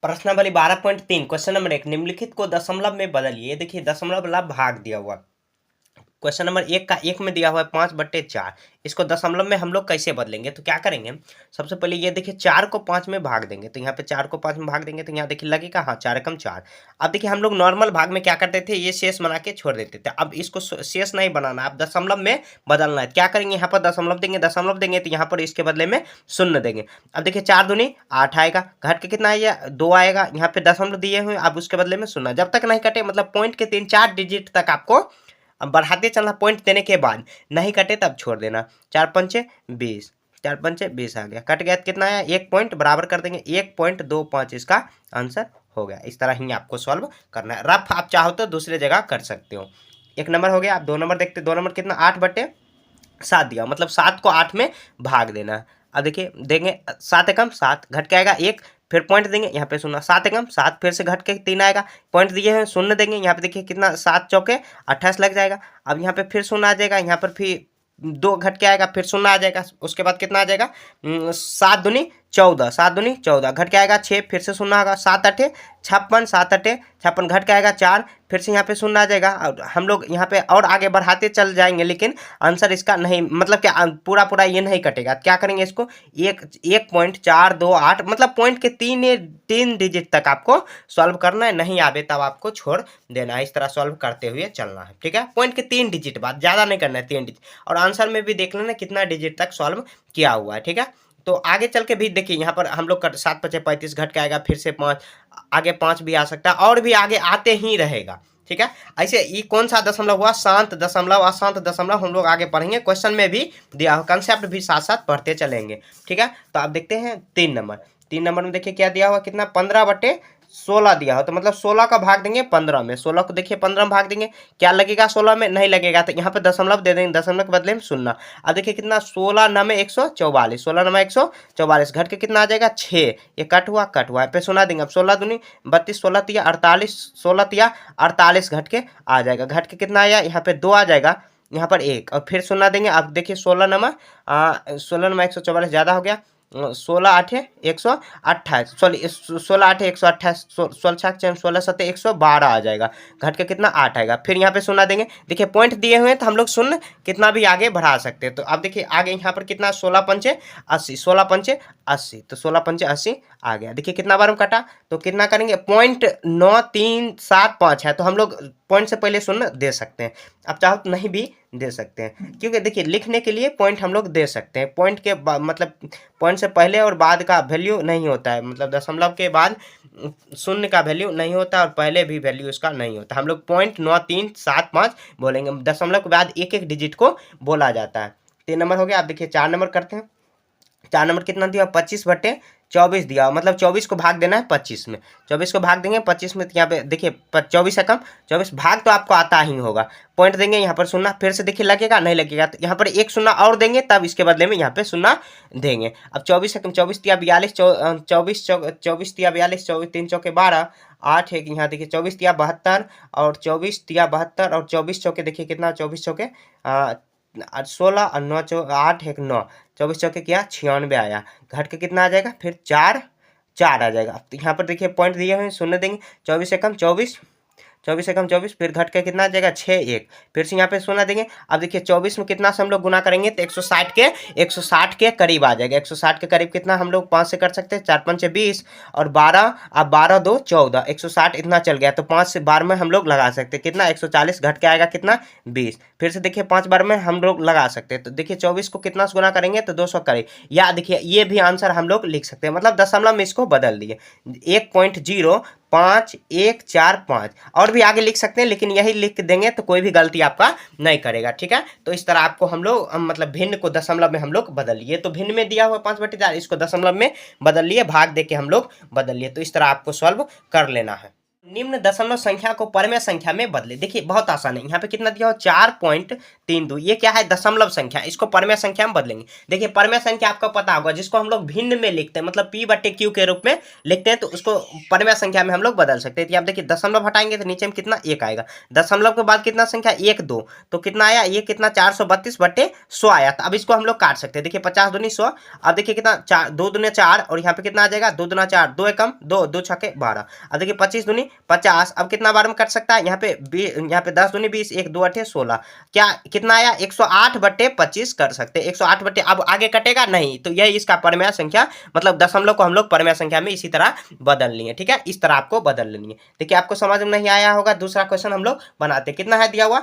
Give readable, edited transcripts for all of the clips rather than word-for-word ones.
प्रश्न number 12.3 question number 1 निम्नलिखित को दशमलव में बदलिए। ये देखिए दशमलव वाला भाग दिया हुआ। क्वेश्चन नंबर 1 का 1 में दिया हुआ है 5/4। इसको दशमलव में हम लोग कैसे बदलेंगे? तो क्या करेंगे, सबसे पहले ये देखिए 4 को 5 में भाग देंगे, तो यहाँ पे 4 को 5 में भाग देंगे तो यहाँ देखिए लगेगा, हाँ 4 एकम 4। अब देखिए हम लोग नॉर्मल भाग में क्या करते थे, ये शेष बना के छोड़ देते थे। अब इसको शेष नहीं बनाना, अब दशमलव में बदलना है। क्या करेंगे, यहाँ पर दशमलव देंगे तो यहाँ पर इसके बदले में शून्य देंगे। अब देखिए 4 दूनी 8 आएगा, घट के कितना आएगा 2 आएगा, यहाँ पे दशमलव दिए हुए, अब उसके बदले में शून्य। जब तक नहीं कटे, मतलब पॉइंट के 3-4 डिजिट तक आपको अब बढ़ाते चलना, पॉइंट देने के बाद नहीं कटे तब छोड़ देना। 4×5 = 20, 4×5 = 20 आ गया, कट गया तो कितना आया 1 पॉइंट, बराबर कर देंगे 1.25, इसका आंसर हो गया। इस तरह ही आपको सॉल्व करना है। रफ आप चाहो तो दूसरे जगह कर सकते हो। 1 नंबर हो गया। आप 2 नंबर देखते, 2 नंबर कितना 8/7 दिया, मतलब 7 को 8 में भाग देना है। अब देखिए देंगे 7 एकम 7, घट के आएगा 1, फिर पॉइंट देंगे, यहाँ पे शून्य, 7 एकम 7, फिर से घट के 3 आएगा, पॉइंट दिए हैं शून्य देंगे, यहाँ पे देखिए कितना 7 चौके 28 लग जाएगा। अब यहाँ पे फिर शून्य आ जाएगा, यहाँ पर फिर 2 घट के आएगा, फिर शून्य आ जाएगा, उसके बाद कितना आ जाएगा 7 दूनी 14, 7 दूनी 14, घट के आएगा 6, फिर से शून्य आएगा, 7 8 56, 7 8 56, घट के आएगा 4, फिर से यहाँ पे शून्य आ जाएगा। और हम लोग यहाँ पे और आगे बढ़ाते चल जाएंगे, लेकिन आंसर इसका नहीं, मतलब क्या पूरा पूरा ये नहीं कटेगा। क्या करेंगे इसको 1.428, मतलब पॉइंट के 3 डिजिट तक आपको सॉल्व करना है, नहीं आवे तब आपको छोड़ देना है। इस तरह सॉल्व करते हुए चलना है, ठीक है। पॉइंट के 3 डिजिट बाद, ज़्यादा नहीं करना है, 3 डिजिट। और आंसर में भी देख लेना कितना डिजिट तक सॉल्व किया हुआ है, ठीक है। तो आगे चल के भी देखिए, यहाँ पर हम लोग 7×5 = 35, घट के आएगा फिर से 5, आगे 5 भी आ सकता है, और भी आगे आते ही रहेगा, ठीक है। ऐसे ये कौन सा दशमलव हुआ, शांत दशमलव, अशांत दशमलव, हम लोग आगे पढ़ेंगे, क्वेश्चन में भी दिया हो, कंसेप्ट भी साथ साथ पढ़ते चलेंगे, ठीक है। तो आप देखते हैं 3 नंबर। 3 नंबर में देखिए क्या दिया हुआ, कितना 15/16 दिया हो, तो मतलब 16 का भाग देंगे 15 में, 16 को देखिए 15 में भाग देंगे, क्या लगेगा 16 में, नहीं लगेगा, तो यहाँ पे दशमलव दे देंगे, दशमलव के बदले में शून्य। अब देखिए कितना 16 9 144, 16 9 144, घट के कितना आ जाएगा 6, ये कट हुआ पे सुना देंगे। अब 16 दूनी 32, 16 तिया 48, 16 तिया 48, घट के आ जाएगा, घट के कितना आया, यहाँ पे 2 आ जाएगा, यहाँ पर 1, और फिर सुना देंगे। अब देखिए 16 9 144 ज़्यादा हो गया, 16 8 128, सॉरी 16 8 128, 16 7 112 आ जाएगा, घट के कितना 8 आएगा। फिर यहाँ पे शून्य देंगे, देखिए पॉइंट दिए हुए हैं तो हम लोग शून्य कितना भी आगे बढ़ा सकते हैं। तो अब देखिए आगे यहाँ पर कितना 16×5 = 80, 16×5 = 80, तो 16×5 = 80 आ गया। देखिए कितना बार में कटा, तो कितना करेंगे 0.9375 है, तो हम लोग पॉइंट से पहले शून्य दे सकते हैं। अब चाहो तो नहीं भी दे सकते हैं, क्योंकि देखिए लिखने के लिए पॉइंट हम लोग दे सकते हैं। पॉइंट के मतलब पॉइंट से पहले और बाद का वैल्यू नहीं होता है, मतलब दशमलव के बाद शून्य का वैल्यू नहीं होता और पहले भी वैल्यू इसका नहीं होता। हम लोग 0.9375 बोलेंगे, दशमलव के बाद एक एक डिजिट को बोला जाता है। 3 नंबर हो गया। आप देखिए 4 नंबर करते हैं। 4 नंबर कितना दिया, 25/24 दिया हुआ, मतलब 24 को भाग देना है 25 में, 24 को भाग देंगे 25 में, तो यहाँ पे देखिए 24 एकम 24, भाग तो आपको आता ही होगा, पॉइंट देंगे, यहाँ पर शून्य, फिर से देखिए लगेगा, नहीं लगेगा, तो यहाँ पर एक शून्य और देंगे, तब इसके बदले में यहाँ पे शून्य देंगे। अब 24 एकम 24 तिया 42, 24 तिया 42, 24 3 चौके 12, 8 है, यहाँ देखिए 24 तिया 72, और 24 तिया 72, और 24 चौके देखिए कितना, 24 चौके 16, और 9 8 1 9, 24 चौके किया 96 आया, घट के कितना आ जाएगा, फिर 4 4 आ जाएगा। तो यहाँ पर देखिए पॉइंट दिए हुए शून्य देंगे, 24 एकम 24, 24 एकम 24, फिर घट के कितना आ जाएगा 6 1, फिर से यहाँ पे शून्य देंगे। अब देखिए 24 में कितना से हम लोग गुना करेंगे तो 160 के करीब आ जाएगा। 160 के करीब कितना हम लोग 5 से कर सकते हैं, 4 5 20, और 12, अब 12 2 14, 160 इतना चल गया, तो 5 से 12 में हम लोग लगा सकते हैं कितना 140, घट के आएगा कितना 20, फिर से देखिए 5 बार में हम लोग लगा सकते हैं। तो देखिए 24 को कितना से गुना करेंगे तो 200 करें, या देखिए ये भी आंसर हम लोग लिख सकते हैं, मतलब दशमलव में इसको बदल दिए 1.05 और भी आगे लिख सकते हैं, लेकिन यही लिख देंगे तो कोई भी गलती आपका नहीं करेगा, ठीक है। तो इस तरह आपको हम लोग मतलब भिन्न को दशमलव में हम लोग बदल लिए, तो भिन्न में दिया हुआ 5/4, इसको दशमलव में बदल लिए, भाग दे के हम लोग बदल लिए, तो इस तरह आपको सॉल्व कर लेना है। निम्न दशमलव संख्या को परमेय संख्या में बदले। देखिए बहुत आसान है, यहाँ पे कितना दिया हो 4.32, ये क्या है दशमलव संख्या, इसको परमेय संख्या में बदलेंगे। देखिए परमेय संख्या आपको पता होगा जिसको हम लोग भिन्न में लिखते हैं, मतलब p/q के रूप में लिखते हैं, तो उसको परमेय संख्या में हम लोग बदल सकते हैं। तो आप देखिए दशमलव हटाएंगे तो नीचे में कितना 1 आएगा, दशमलव के बाद कितना संख्या 1 2, तो कितना आया ये कितना 432/100 आया। तो अब इसको हम लोग काट सकते हैं। देखिए 50 दूनी 100, अब देखिए कितना 4 2 दूनी 4 और यहाँ पे कितना आ जाएगा 2 दूना 4, 2 एकम 2, 2 छके 12। अब देखिए 25 दूनी 50, अब कितना बार में कट सकता है, यहाँ पे 10 दूनी 20, 1 2 8 16, क्या कितना आया 108/25 कर सकते हैं। 108 बटे, अब आगे कटेगा नहीं, तो यही इसका परमेय संख्या, मतलब दशमलव को हम लोग परमेय संख्या में इसी तरह बदल लिए। ठीक है, इस तरह आपको बदल लेनी है। देखिए आपको समझ में नहीं आया होगा, दूसरा क्वेश्चन हम लोग बनाते। कितना है दिया हुआ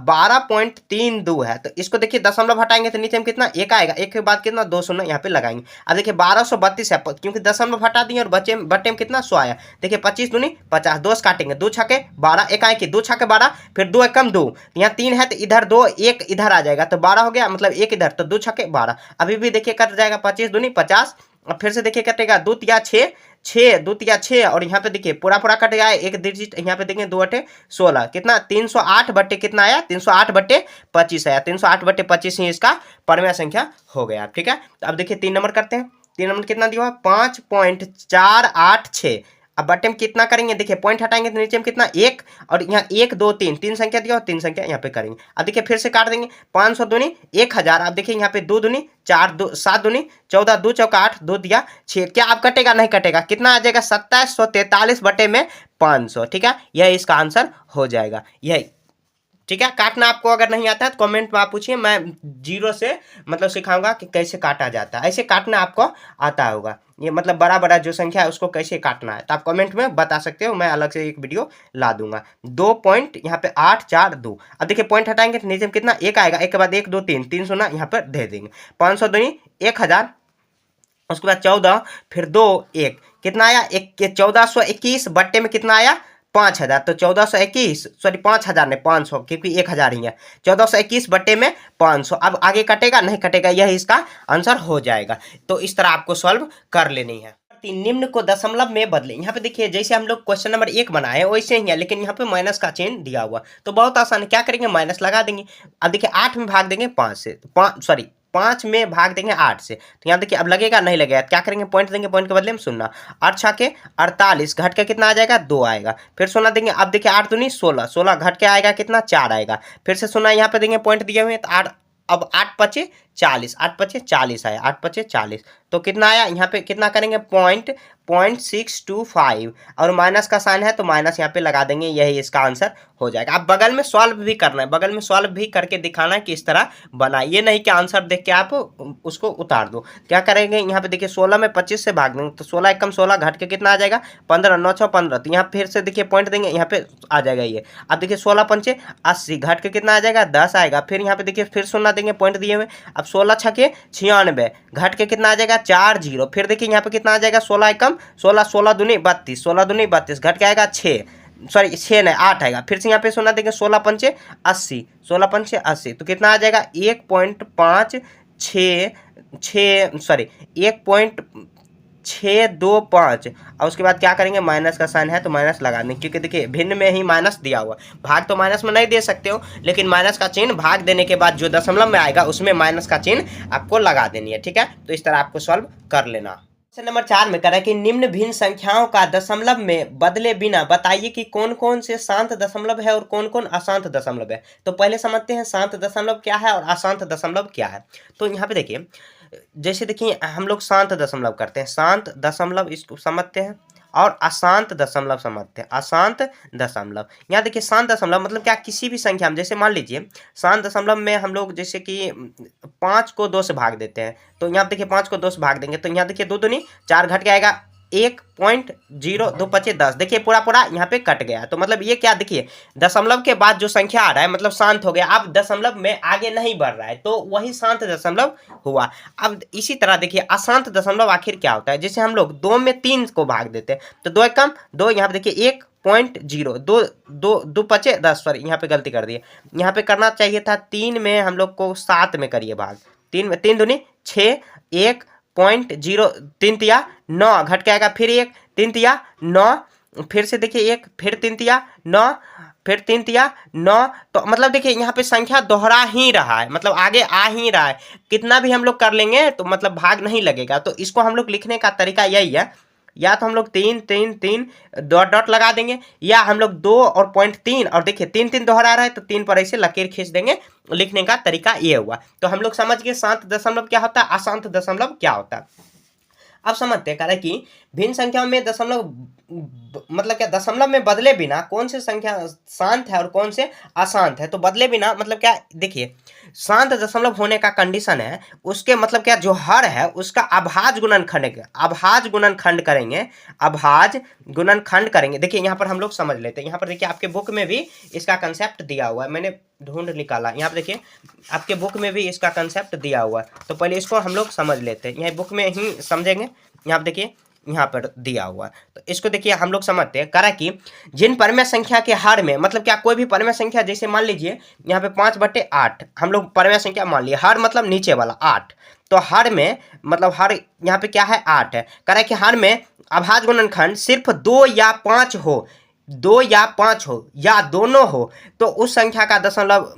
12.32 है, तो इसको देखिए दशमलव हटाएंगे तो नीचे में कितना 1 आएगा, 1 के बाद कितना 2 शून्य यहाँ पे लगाएंगे। अब देखिए 1232 है, क्योंकि दशमलव हटा दिए और बचे बटे में कितना 100 आया। देखिए 25 दूनी 50, 2 काटेंगे, 2 छके 12, 1 आए कि 2 छके 12, फिर 2 एकम 2, यहाँ 3 है तो इधर 2 1 इधर आ जाएगा, तो 12 हो गया, मतलब 1 इधर, तो 2 छके 12। अभी भी देखिए कट जाएगा 25 दूनी 50, अब फिर से देखिए कटेगा 2 तिया 6, 6 2 तिया 6, और यहाँ पे देखिए पूरा पूरा कट गया, एक डिजिट यहाँ पे देखेंगे 2 अठे 16, कितना 308 बटे कितना आया 308/25 आया। 308/25 ही इसका परमेय संख्या हो गया। ठीक है, तो अब देखिए 3 नंबर करते हैं। 3 नंबर कितना दिया हुआ 5.486, अब बटे में कितना करेंगे, देखिए पॉइंट हटाएंगे तो नीचे में कितना 1, और यहाँ 1 2 3 3 संख्या दिया और 3 संख्या यहाँ पे करेंगे। अब देखिए फिर से काट देंगे, 500 दूनी 1000, अब देखिए यहाँ पे 2 दूनी 4, 2 7 दूनी 14, 2 चौका 8, 2 दिया 6, क्या अब कटेगा नहीं कटेगा, कितना आ जाएगा 2743 बटे में 500। ठीक है, यह इसका आंसर हो जाएगा यही। ठीक है, काटना आपको अगर नहीं आता है तो कमेंट में आप पूछिए, मैं 0 से मतलब सिखाऊंगा कि कैसे काटा जाता है। ऐसे काटना आपको आता होगा, ये मतलब बड़ा बड़ा जो संख्या है उसको कैसे काटना है, तो आप कमेंट में बता सकते हो, मैं अलग से एक वीडियो ला दूंगा। 2 पॉइंट यहाँ पे 842, अब देखिए पॉइंट हटाएंगे तो नीचे में कितना 1 आएगा, 1 के बाद 1 2 3 3 शून्य यहाँ पर दे देंगे। 500 दूनी 1000, उसके बाद 14, फिर 2 1, कितना आया 1421 बट्टे में कितना आया 5000, तो 1421 सॉरी 5000 नहीं 500, क्योंकि 1000 ही है। 1421 बट्टे में 500, अब आगे कटेगा नहीं कटेगा, यह इसका आंसर हो जाएगा। तो इस तरह आपको सॉल्व कर लेनी है। निम्न को दशमलव में बदले। यहाँ पे देखिए जैसे हम लोग क्वेश्चन नंबर 1 बनाए वैसे ही है, लेकिन यहाँ पे माइनस का चिन्ह दिया हुआ, तो बहुत आसान है, क्या करेंगे माइनस लगा देंगे। अब देखिए 8 में भाग देंगे 5 से, तो 5 में भाग देंगे 8 से, तो यहाँ देखिए अब लगेगा नहीं लगेगा, क्या करेंगे पॉइंट देंगे, पॉइंट के बदले में शून्य, 8 छके 48, घट के कितना आ जाएगा 2 आएगा, फिर शून्य देंगे। अब देखिए 8 दूनी 16, 16 घट के आएगा कितना 4 आएगा, फिर से शून्य यहाँ पे देंगे, पॉइंट दिए हुए तो 8, अब 8 पचे 40, 8 पचे 40 आया, 8 पचे 40, तो कितना आया यहाँ पे कितना करेंगे 0.625, और माइनस का साइन है तो माइनस यहाँ पे लगा देंगे, यही इसका आंसर हो जाएगा। अब बगल में सॉल्व भी करना है, बगल में सॉल्व भी करके दिखाना है कि इस तरह बना, ये नहीं कि आंसर देख के आप उसको उतार दो। क्या करेंगे यहाँ पे देखिए 16 में 25 से भाग देंगे, तो 16 एकम 16 घट के कितना आ जाएगा 15, 9 6 15, तो यहाँ फिर से देखिए पॉइंट देंगे, यहाँ पे आ जाएगा ये। अब देखिए 16 पंचे 80, घट के कितना आ जाएगा 10 आएगा, फिर यहाँ पे देखिए फिर शून्य देंगे, पॉइंट दिए हुए। अब 16 छके 96, घट के कितना आ जाएगा 4 0, फिर देखिए यहाँ पे कितना आ जाएगा 16 एकम 16, 16 दूनी 32, 16 दूनी 32, घट के आएगा 6, सॉरी 6 नहीं 8 आएगा, फिर से यहाँ पे सोना देंगे 16 पंचे 80, 16 पंचे 80, तो कितना आ जाएगा 1.625, और उसके बाद क्या करेंगे माइनस का साइन है तो माइनस लगा देंगे, क्योंकि देखिए भिन्न में ही माइनस दिया हुआ, भाग तो माइनस में नहीं दे सकते हो, लेकिन माइनस का चिन्ह भाग देने के बाद जो दशमलव में आएगा उसमें माइनस का चिन्ह आपको लगा देनी है। ठीक है, तो इस तरह आपको सॉल्व कर लेना। क्वेश्चन नंबर 4 में करा कि निम्न भिन्न संख्याओं का दशमलव में बदले बिना बताइए कि कौन कौन से शांत दशमलव है और कौन कौन अशांत दशमलव है। तो पहले समझते हैं शांत दशमलव क्या है और अशांत दशमलव क्या है। तो यहाँ पे देखिए जैसे देखिए हम लोग शांत दशमलव करते हैं, शांत दशमलव इसको समझते हैं, और अशांत दशमलव समझते हैं, अशांत दशमलव। यहाँ देखिए शांत दशमलव मतलब क्या, किसी भी संख्या में, जैसे मान लीजिए शांत दशमलव में हम लोग जैसे कि 5 को 2 से भाग देते हैं, तो यहाँ देखिए 5 को 2 से भाग देंगे, तो यहाँ देखिए 2 दूनी 4, घट के आएगा 1.02 पचे 10, देखिए पूरा पूरा यहाँ पे कट गया, तो मतलब ये क्या, देखिए दशमलव के बाद जो संख्या आ रहा है मतलब शांत हो गया, अब दशमलव में आगे नहीं बढ़ रहा है, तो वही शांत दशमलव हुआ। अब इसी तरह देखिए अशांत दशमलव आखिर क्या होता है, जैसे हम लोग 2 में 3 को भाग देते हैं, तो 2 एकम 2, यहाँ पे देखिए 1.0 2 2 2 पचे 10, सॉरी यहाँ पे गलती कर दी, यहाँ पे करना चाहिए था 3 में हम लोग को 7 में करिए भाग, 3 में 3 दूनी 6, 1.0 3 तिया 9, घट के आएगा फिर 1 3 तिया 9, फिर से देखिए 1, फिर 3 तिया 9, फिर 3 तिया 9। तो मतलब देखिए यहाँ पे संख्या दोहरा ही रहा है, मतलब आगे आ ही रहा है। कितना भी हम लोग कर लेंगे तो मतलब भाग नहीं लगेगा। तो इसको हम लोग लिखने का तरीका यही है, या तो हम लोग 3 3 3 डॉट डॉट लगा देंगे, या हम लोग 2 और पॉइंट 3, और देखिए 3 3 दोहरा रहा है तो 3 पर ऐसे लकीर खींच देंगे। लिखने का तरीका ये हुआ। तो हम लोग समझ गए शांत दशमलव क्या होता है, अशांत दशमलव क्या होता है। अब समझते हैं कह रहे कि भिन्न संख्याओं में दशमलव मतलब क्या, दशमलव में बदले बिना कौन से संख्या शांत है और कौन से अशांत है। तो बदले बिना मतलब क्या, देखिए शांत दशमलव होने का कंडीशन है उसके मतलब क्या, जो हर है उसका अभाज्य गुणनखंड, अभाज्य गुणनखंड करेंगे, अभाज्य गुणनखंड करेंगे। देखिए यहाँ पर हम लोग समझ लेते हैं। यहाँ पर देखिए आपके बुक में भी इसका कंसेप्ट दिया हुआ है, मैंने ढूंढ निकाला। यहाँ पर देखिए आपके बुक में भी इसका कंसेप्ट दिया हुआ है। तो पहले इसको हम लोग समझ लेते हैं, यह बुक में ही समझेंगे। यहाँ पर देखिए यहाँ पर दिया हुआ है, तो इसको देखिए हम लोग समझते हैं। करा कि जिन परमेय संख्या के हर में, मतलब क्या कोई भी परमेय संख्या, जैसे मान लीजिए यहाँ पे 5/8 हम लोग परमेय संख्या मान लिए, हर मतलब नीचे वाला 8। तो हर में मतलब हर यहाँ पे क्या है 8 है। करा कि हर में अभाज्य गुणनखंड सिर्फ 2 या 5 हो, 2 या 5 हो या दोनों हो, तो उस संख्या का दशमलव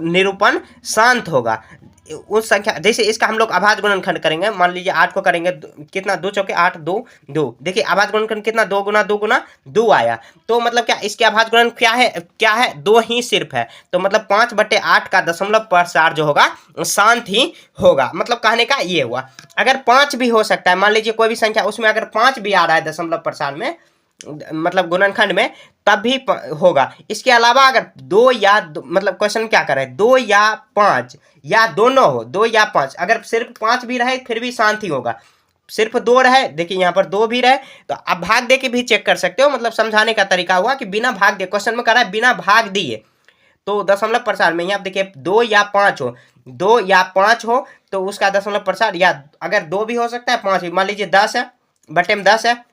निरूपण शांत होगा। उस संख्या, जैसे इसका हम लोग अभाज्य गुणनखंड करेंगे, मान लीजिए 8 को करेंगे, कितना 2 चौके 8, 2 2। देखिए अभाज्य गुणनखंड कितना, 2 गुना 2 गुना 2 आया। तो मतलब क्या इसके अभाज्य गुणन क्या है, क्या है 2 ही सिर्फ है। तो मतलब 5/8 का दशमलव प्रसार जो होगा शांत ही होगा। मतलब कहने का ये हुआ। अगर 5 भी हो सकता है, मान लीजिए कोई भी संख्या उसमें अगर 5 भी आ रहा है दशमलव प्रसार में, मतलब गुणनखंड में, तब भी होगा। इसके अलावा अगर 2 या मतलब क्वेश्चन क्या कर रहे हैं, 2 या 5 या दोनों हो, 2 या 5, अगर सिर्फ 5 भी रहे फिर भी शांत ही होगा। सिर्फ 2 रहे, देखिए यहाँ पर 2 भी रहे, तो आप भाग दे के भी चेक कर सकते हो। मतलब समझाने का तरीका हुआ कि बिना भाग दे, क्वेश्चन में कह रहा है बिना भाग दिए, तो दशमलव प्रसार में यहाँ देखिए 2 या 5 हो, 2 या 5 हो तो उसका दशमलव प्रसार, या अगर 2 भी हो सकता है 5 भी, मान लीजिए 10 है, बटे में 10 है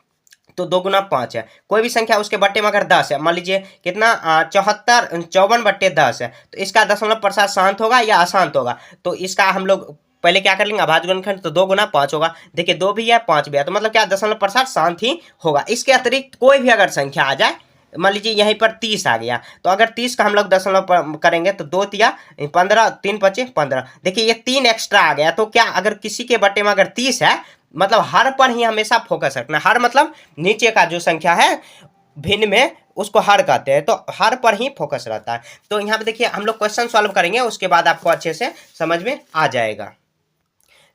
तो 2 गुना 5 है। कोई भी संख्या उसके बट्टे में अगर 10 है, मान लीजिए कितना 54/10 है, तो इसका दशमलव प्रसार शांत होगा या अशांत होगा। तो इसका हम लोग पहले क्या कर लेंगे, अभाज्य गुणनखंड, तो 2 गुना 5 होगा। देखिए 2 भी है 5 भी है, तो मतलब क्या दशमलव प्रसार शांत ही होगा। इसके अतिरिक्त कोई भी अगर संख्या आ जाए, मान लीजिए यहीं पर 30 आ गया, तो अगर 30 का हम लोग दशमलव करेंगे तो 2 तिया 15, 3 पचे 15। देखिए ये 3 एक्स्ट्रा आ गया, तो क्या अगर किसी के बट्टे में अगर 30 है, मतलब हर पर ही हमेशा फोकस रखना। हर मतलब नीचे का जो संख्या है भिन्न में, उसको हर कहते हैं, तो हर पर ही फोकस रहता है। तो यहाँ पे देखिए हम लोग क्वेश्चन सॉल्व करेंगे, उसके बाद आपको अच्छे से समझ में आ जाएगा।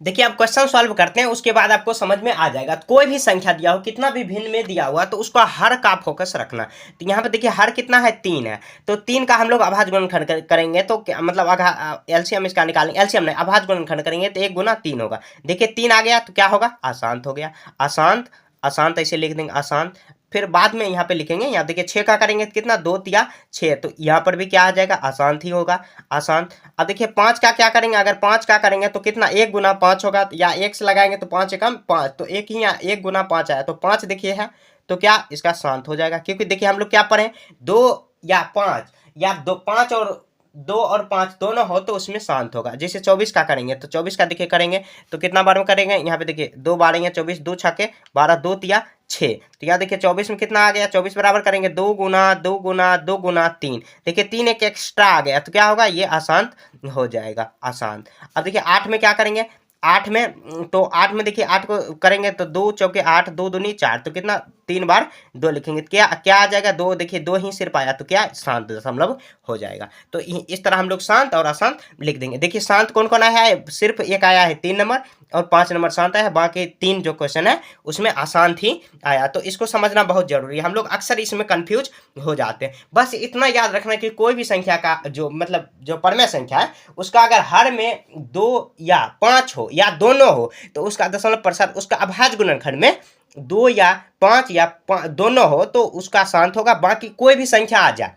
देखिए आप क्वेश्चन सॉल्व करते हैं, उसके बाद आपको समझ में आ जाएगा। तो कोई भी संख्या दिया हो, कितना भी भिन्न में दिया हुआ, तो उसका हर का फोकस रखना। तो यहाँ पे देखिए हर कितना है 3 है, तो 3 का हम लोग अभाज्य गुणनखंड करेंगे, तो मतलब एलसीएम इसका निकालेंगे, एलसीएम नहीं अभाज्य गुणनखंड करेंगे तो 1 गुना 3 होगा। देखिए 3 आ गया तो क्या होगा, अशांत हो गया। अशांत, अशांत ऐसे लिख देंगे अशांत। फिर बाद में यहाँ पे लिखेंगे, यहाँ देखिए 6 का करेंगे तो कितना 2 तिया 6, तो यहाँ पर भी क्या आ जाएगा, अशांत ही होगा, अशांत। अब देखिए 5 का क्या करेंगे, अगर 5 का करेंगे तो कितना 1 गुना 5 होगा, या 1 से लगाएंगे तो 5 एकम 5, तो 1 ही 1 गुना 5 आया, तो 5 देखिए है, तो क्या इसका शांत हो जाएगा। क्योंकि देखिए हम लोग क्या पढ़े, 2 या 5, या 5 और 2 और 5 दोनों हो तो उसमें शांत होगा। जैसे 24 का करेंगे, तो 24 का देखिए करेंगे तो कितना बार में करेंगे, यहाँ पे देखिए 2 बार 24, 2 छके 12, 2 तिया 6, तो यहाँ देखिए 24 में कितना आ गया, 24 बराबर करेंगे 2 गुना 2 गुना 2 गुना 3, देखिए 3 एक एक्स्ट्रा आ गया, तो क्या होगा, ये अशांत हो जाएगा, अशांत। अब देखिए 8 में क्या करेंगे, 8 में, तो 8 में देखिए 8 को करेंगे तो 2 चौके 8, 2 दूनी 4, तो कितना 3 बार 2 लिखेंगे, क्या क्या आ जाएगा, 2, देखिए 2 ही सिर्फ आया, तो क्या शांत दशमलव हो जाएगा। तो इस तरह हम लोग शांत और अशांत लिख देंगे। देखिए शांत कौन कौन आया है, सिर्फ एक आया है 3 नंबर, और 5 नंबर शांत आया है, बाकी 3 जो क्वेश्चन है उसमें अशांत ही आया। तो इसको समझना बहुत जरूरी है, हम लोग अक्सर इसमें कंफ्यूज हो जाते हैं। बस इतना याद रखना कि कोई भी संख्या का जो मतलब जो परमेय संख्या है, उसका अगर हर में 2 या 5 हो या दोनों हो, तो उसका दशमलव प्रसार उसका अभाज्य गुणनखंड में 2 या 5 या दोनों हो तो उसका शांत होगा। बाकी कोई भी संख्या आ जाए,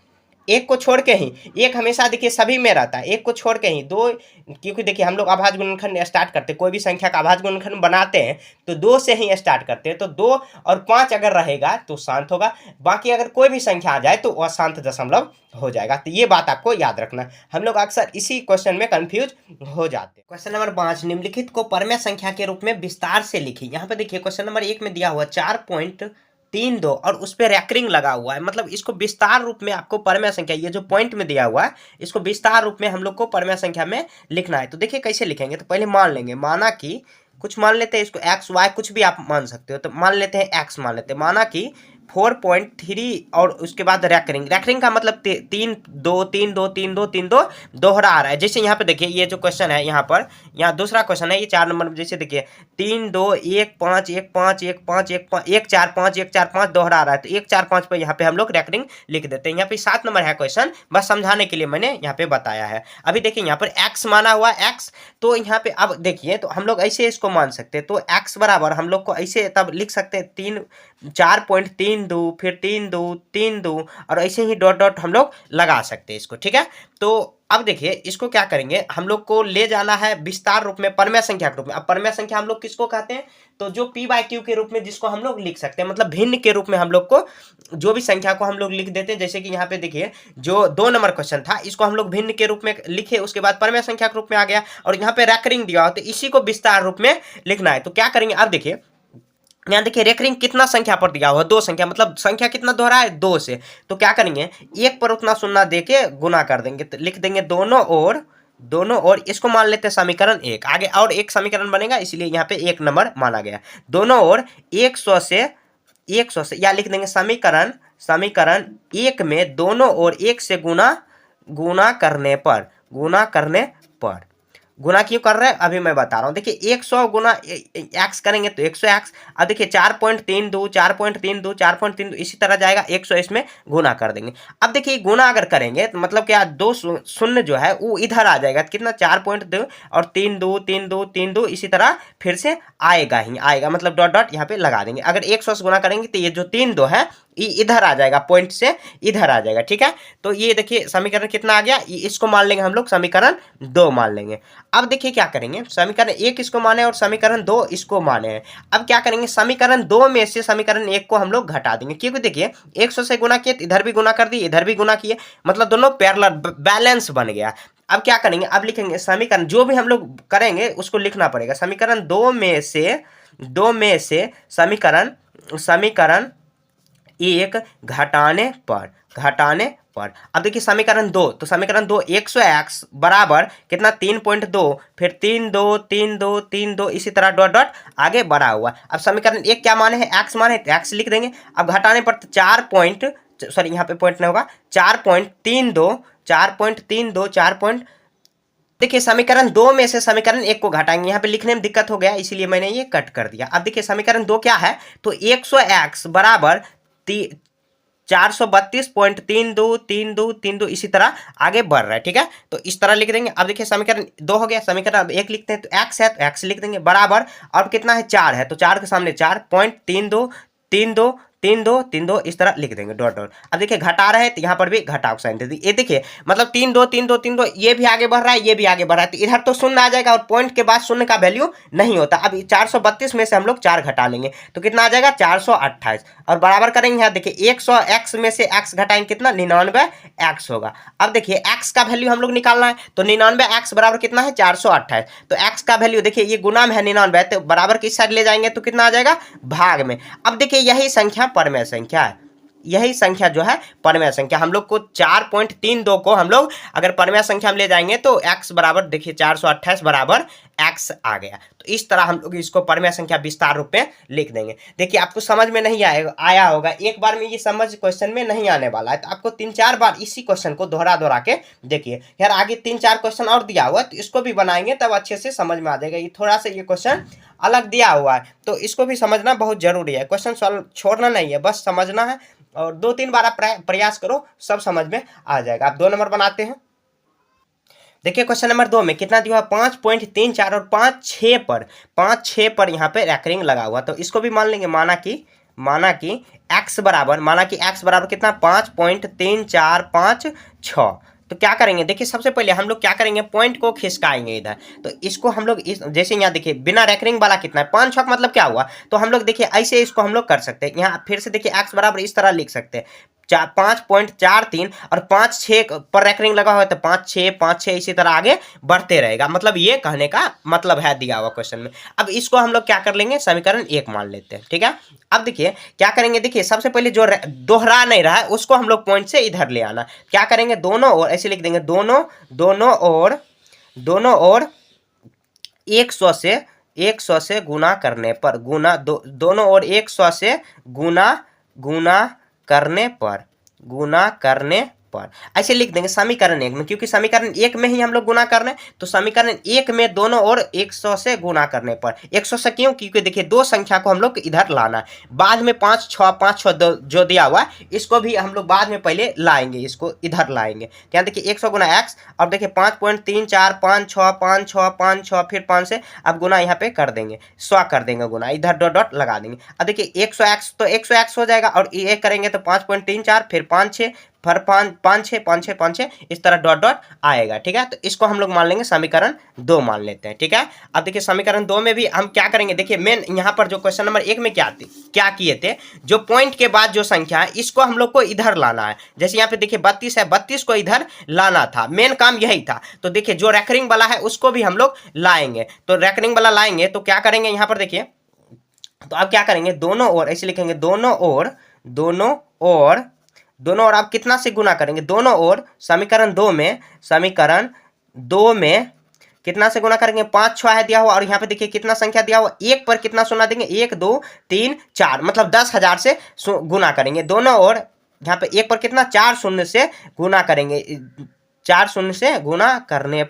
एक को छोड़ के ही, एक हमेशा देखिए सभी में रहता है, एक को छोड़ के ही 2, क्योंकि देखिए हम लोग अभाज्य गुणनखंड स्टार्ट करते हैं, कोई भी संख्या का अभाज्य गुणनखंड बनाते हैं तो 2 से ही स्टार्ट करते हैं, तो 2 और 5 अगर रहेगा तो शांत होगा। बाकी अगर कोई भी संख्या आ जाए तो अशांत दशमलव हो जाएगा। तो ये बात आपको याद रखना, हम लोग अक्सर इसी क्वेश्चन में कंफ्यूज हो जाते हैं। क्वेश्चन नंबर 5, निम्नलिखित को परमेय संख्या के रूप में विस्तार से लिखिए। यहाँ पे देखिए क्वेश्चन नंबर 1 में दिया हुआ 3 2 और उस पर रैकरिंग लगा हुआ है, मतलब इसको विस्तार रूप में आपको परमेय संख्या, ये जो पॉइंट में दिया हुआ है इसको विस्तार रूप में हम लोग को परमेय संख्या में लिखना है। तो देखिए कैसे लिखेंगे, तो पहले मान लेंगे, माना कि कुछ मान लेते हैं इसको, एक्स वाई कुछ भी आप मान सकते हो, तो मान लेते हैं एक्स मान लेते हैं, माना कि 4.3 और उसके बाद रैकरिंग, रैकरिंग का मतलब 3 2 3 2 3 2 3 2 दोहरा आ रहा है। जैसे यहाँ पे देखिए ये जो क्वेश्चन है यहाँ पर, यहाँ दूसरा क्वेश्चन है ये 4 नंबर में, जैसे देखिए 3 2 1 5 1 5 1 5 1 5 1 4 5 1 4 5 दोहरा आ रहा है, तो 1 4 5 पे यहाँ पे हम लोग रैकरिंग लिख देते हैं। यहाँ पे 7 नंबर है क्वेश्चन, बस समझाने के लिए मैंने यहाँ पे बताया है। अभी देखिए यहाँ पर एक्स माना हुआ एक्स, तो यहाँ पे अब देखिए तो हम लोग ऐसे इसको मान सकते हैं, तो एक्स बराबर हम लोग को ऐसे तब लिख सकते हैं 4.32 फिर 3 2 3 2 और ऐसे ही डॉट डॉट हम लोग लगा सकते हैं इसको, ठीक है। तो अब देखिए इसको क्या करेंगे, हम लोग को ले जाना है विस्तार रूप में, परमेय संख्या के रूप में। अब परमेय संख्या हम लोग किसको कहते हैं, तो जो p बाई क्यू के रूप में जिसको हम लोग लिख सकते हैं, मतलब भिन्न के रूप में हम लोग को जो भी संख्या को हम लोग लिख देते हैं। जैसे कि यहाँ पे देखिए जो 2 नंबर क्वेश्चन था इसको हम लोग भिन्न के रूप में लिखे, उसके बाद परमेय संख्या के रूप में आ गया, और यहाँ पे रैकरिंग दिया हो तो इसी को विस्तार रूप में लिखना है। तो क्या करेंगे, अब देखिए यहाँ देखिए रेकरिंग कितना संख्या पर दिया हुआ, 2 संख्या, मतलब संख्या कितना दोहरा है 2 से, तो क्या करेंगे 1 पर उतना शून्य दे के गुना कर देंगे, तो लिख देंगे दोनों ओर इसको मान लेते हैं समीकरण 1, आगे और एक समीकरण बनेगा इसलिए यहाँ पे 1 नंबर माना गया। दोनों ओर 100 से या लिख देंगे समीकरण 1 में दोनों ओर 1 से गुना करने पर गुना क्यों कर रहे हैं अभी मैं बता रहा हूं। देखिए 100 गुना एक्स करेंगे तो 100 एक्स, अब देखिए 4.32 इसी तरह जाएगा, 100 इसमें गुना कर देंगे। अब देखिए गुना अगर करेंगे तो मतलब क्या 2 शून्य जो है वो इधर आ जाएगा, कितना 4.2 और 3 2 इसी तरह फिर से आएगा, मतलब डॉट डॉट यहाँ पे लगा देंगे। अगर 100 से गुना करेंगे तो ये जो 3 2 है ये इधर आ जाएगा, पॉइंट से इधर आ जाएगा, ठीक है। तो ये देखिए समीकरण कितना आ गया, इसको मान लेंगे हम लोग समीकरण 2 मान लेंगे। अब देखिए क्या करेंगे, समीकरण 1 इसको माने और समीकरण 2 इसको माने हैं। अब क्या करेंगे, समीकरण 2 में से समीकरण 1 को हम लोग घटा देंगे, क्योंकि देखिए 100 से गुना किए इधर भी गुना कर दिए इधर भी गुना किए, मतलब दोनों पैरेलल बैलेंस बन गया। अब क्या करेंगे, अब लिखेंगे समीकरण जो भी हम लोग करेंगे उसको लिखना पड़ेगा, समीकरण 2 में से समीकरण 1 घटाने पर अब देखिए समीकरण 2, तो समीकरण 2 100x बराबर कितना 3.2 फिर 3 2 इसी तरह डॉट डॉट आगे बढ़ा हुआ। अब समीकरण 1 क्या माने हैं, x माने तो x लिख देंगे। अब घटाने पर तो यहाँ पे पॉइंट नहीं होगा, 4.32 देखिए समीकरण 2 में से समीकरण 1 को घटाएंगे, यहाँ पे लिखने में दिक्कत हो गया इसलिए मैंने ये कट कर दिया। अब देखिए समीकरण 2 क्या है, तो 100x बराबर 432.32 इसी तरह आगे बढ़ रहा है, ठीक है। तो इस तरह लिख देंगे। अब देखिए समीकरण 2 हो गया, समीकरण अब 1 लिखते हैं, तो x है तो x लिख देंगे बराबर, अब कितना है 4 है तो 4 के सामने 4.32 इस तरह लिख देंगे डॉट डॉट। अब देखिए घटा रहे हैं तो यहाँ पर भी घटाव साइन दे दी, ये देखिए मतलब 3 2 ये भी आगे बढ़ रहा है ये भी आगे बढ़ रहा है, तो इधर तो शून्य आ जाएगा और पॉइंट के बाद शून्य का वैल्यू नहीं होता। अब 432 में से हम लोग 4 घटा लेंगे तो कितना आ जाएगा 428, और बराबर करेंगे यहाँ देखिए 100x में से x घटाएंगे कितना 99x होगा। अब देखिए x का वैल्यू हम लोग निकालना है, तो 99x बराबर कितना है 428, तो x का वैल्यू देखिए ये गुना में है 99, तो बराबर किस साइड ले जाएंगे तो कितना आ जाएगा भाग में। अब देखिए यही संख्या परमेय संख्या है, यही संख्या जो है परमेय संख्या, हम लोग को 4.32 को हम लोग अगर परमेय संख्या में ले जाएंगे तो x बराबर देखिए 428 बराबर x आ गया। तो इस तरह हम लोग इसको परमेय संख्या विस्तार रूप में लिख देंगे। देखिए आपको समझ में नहीं आया होगा, एक बार में ये समझ क्वेश्चन में नहीं आने वाला है, तो आपको 3-4 बार इसी क्वेश्चन को दोहरा के देखिए। यार आगे 3-4 क्वेश्चन और दिया हुआ है तो इसको भी बनाएंगे तब अच्छे से समझ में आ जाएगा। ये थोड़ा सा ये क्वेश्चन अलग दिया हुआ है तो इसको भी समझना बहुत जरूरी है, क्वेश्चन सॉल्व छोड़ना नहीं है, बस समझना है और 2-3 बार आप प्रयास करो सब समझ में आ जाएगा। आप 2 नंबर बनाते हैं। देखिए क्वेश्चन नंबर 2 में कितना दिया हुआ 5.34 और 5.6 पर यहाँ पे रैकरिंग लगा हुआ, तो इसको भी मान लेंगे, माना कि x बराबर कितना 5.3456। तो क्या करेंगे, देखिए सबसे पहले हम लोग क्या करेंगे पॉइंट को खिसकाएंगे इधर, तो इसको हम लोग जैसे यहाँ देखिए बिना रैकरिंग वाला कितना है 5 6 मतलब क्या हुआ, तो हम लोग देखिए ऐसे इसको हम लोग कर सकते हैं। यहाँ फिर से देखिए x बराबर इस तरह लिख सकते हैं 5.43 और 5-6 पर रेकरिंग लगा हुआ है तो 5-6 इसी तरह आगे बढ़ते रहेगा। मतलब ये कहने का मतलब है दिया हुआ क्वेश्चन में। अब इसको हम लोग क्या कर लेंगे, समीकरण 1 मान लेते हैं, ठीक है। अब देखिए क्या करेंगे, देखिए सबसे पहले जो दोहरा नहीं रहा है उसको हम लोग पॉइंट से इधर ले आना। क्या करेंगे, दोनों ओर ऐसे लिख देंगे, दोनों ओर 100 से गुना करने पर, दोनों ओर 100 से गुना करने पर ऐसे लिख देंगे समीकरण 1 में, क्योंकि समीकरण 1 में ही हम लोग गुना कर रहे हैं, तो समीकरण 1 में दोनों ओर 100 से गुना करने पर, 100 से क्यों, क्योंकि देखिए दो संख्या को हम लोग इधर लाना है। बाद में 5 6 जो दिया हुआ है इसको भी हम लोग बाद में पहले लाएंगे, इसको इधर लाएंगे। क्या देखिए 100 गुना x, अब देखिए 5.34 5 6 फिर 5 से अब गुना यहाँ पे कर देंगे, 100 कर देंगे गुना, इधर डॉट डॉट लगा देंगे। अब देखिए 100x तो 100x हो जाएगा, और ये करेंगे तो 5.34 फिर 5 6 फिर 5 6 इस तरह डॉट डॉट आएगा, ठीक है। तो इसको हम लोग मान लेंगे समीकरण 2 मान लेते हैं, ठीक है। अब देखिए समीकरण 2 में भी हम क्या करेंगे, देखिए मेन यहाँ पर जो क्वेश्चन नंबर 1 में क्या किए थे, जो पॉइंट के बाद जो संख्या है इसको हम लोग को इधर लाना है। जैसे यहाँ पे देखिए 32 है, 32 को इधर लाना था, मेन काम यही था। तो देखिए जो रेकरिंग वाला है उसको भी हम लोग लाएंगे, तो रेकरिंग वाला लाएंगे तो क्या करेंगे यहाँ पर देखिए, तो अब क्या करेंगे, दोनों ओर ऐसे लिखेंगे, दोनों ओर आप कितना से गुना करेंगे, दोनों ओर समीकरण 2 में कितना से गुना करेंगे, 5 6 है दिया हुआ, और यहाँ पे देखिए कितना संख्या दिया हुआ, 1 पर कितना शून्य देंगे, 1 2 3 4, मतलब 10,000 से गुना करेंगे। दोनों ओर यहाँ पे 1 पर कितना 4 शून्य से गुना करेंगे, 4 शून्य से गुना कर देंगे,